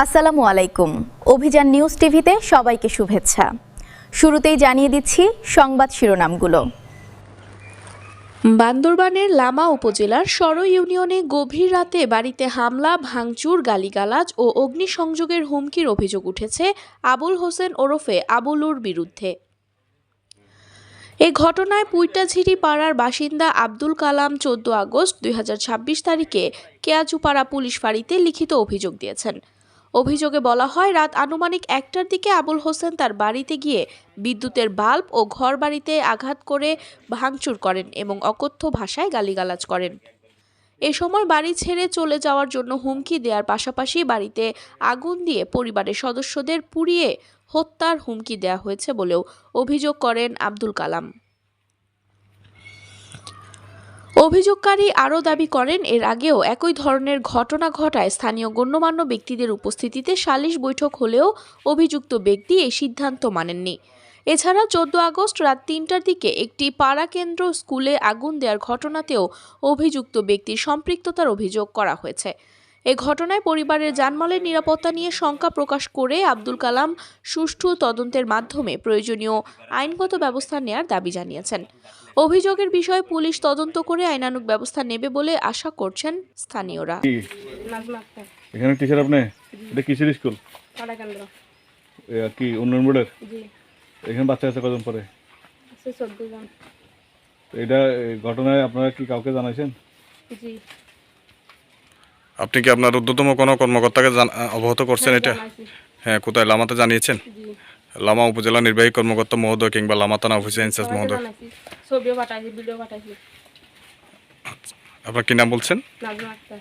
আসসালামু আলাইকুম। অভিযান নিউজ টিভিতে সবাইকে শুভেচ্ছা। শুরুতেই জানিয়ে দিচ্ছি সংবাদ শিরোনামগুলো। বান্দরবানের লামা উপজেলার সর ইউনিয়নে গভীর রাতে বাড়িতে হামলা, ভাঙচুর, গালিগালাজ ও অগ্নিসংযোগের হুমকির অভিযোগ উঠেছে আবুল হোসেন ওরফে আবুলুর বিরুদ্ধে। এ ঘটনায় পুইটাঝিরি পাড়ার বাসিন্দা আব্দুল কালাম 14 আগস্ট 2026 তারিখে কেয়াচুপাড়া পুলিশ ফাঁড়িতে লিখিত অভিযোগ দিয়েছেন। অভিযোগে বলা হয়, রাত আনুমানিক 1টার দিকে আবুল হোসেন তার বাড়িতে গিয়ে বিদ্যুতের বাল্ব ও ঘরবাড়িতে আঘাত করে ভাঙচুর করেন এবং অকথ্য ভাষায় গালিগালাজ করেন। এ সময় বাড়ি ছেড়ে চলে যাওয়ার জন্য হুমকি দেওয়ার পাশাপাশি বাড়িতে আগুন দিয়ে পরিবারের সদস্যদের পুড়িয়ে হত্যার হুমকি দেওয়া হয়েছে বলেও অভিযোগ করেন আব্দুল কালাম। অভিযোগকারী আরও দাবি করেন, এর আগেও একই ধরনের ঘটনা ঘটায় স্থানীয় গণ্যমান্য ব্যক্তিদের উপস্থিতিতে সালিশ বৈঠক হলেও অভিযুক্ত ব্যক্তি এই সিদ্ধান্ত মানেননি। এছাড়া 14 আগস্ট রাত 3টার দিকে একটি পাড়া কেন্দ্র স্কুলে আগুন দেওয়ার ঘটনাতেও অভিযুক্ত ব্যক্তির সম্পৃক্ততার অভিযোগ করা হয়েছে। এ ঘটনায় পরিবারের জানমালের নিরাপত্তা নিয়ে শঙ্কা প্রকাশ করে আব্দুল কালাম সুষ্ঠু তদন্তের মাধ্যমে প্রয়োজনীয় আইনগত ব্যবস্থা নেয়ার দাবি জানিয়েছেন। অভিযোগের বিষয়ে পুলিশ তদন্ত করে আইনানুগ ব্যবস্থা নেবে বলে আশা করছেন স্থানীয়রা। এখানে টিচার আপনি? এটা কিসের স্কুল? কি উন্নয়ন বোর্ডের? এখানে বাচ্চা কাচ্চা কজন পড়ে? 14 জন। এটা ঘটনায় আপনারা কি কাউকে জানাইছেন? জি। আপনি কি আপনার ঊর্ধ্বতম কোনো কর্মকর্তাকে অবগত করছেন এটা? হ্যাঁ, কোথায়? লামাতে জানিয়েছেন? লামা উপজেলা নির্বাহী কর্মকর্তা মহোদয় কিংবা লামা থানা অফিসার ইনচার্জ মহোদয়? ছবিও পাঠাইছি, ভিডিও পাঠাইছি। আপনার কি নাম বলছেন? নাজমা আক্তার।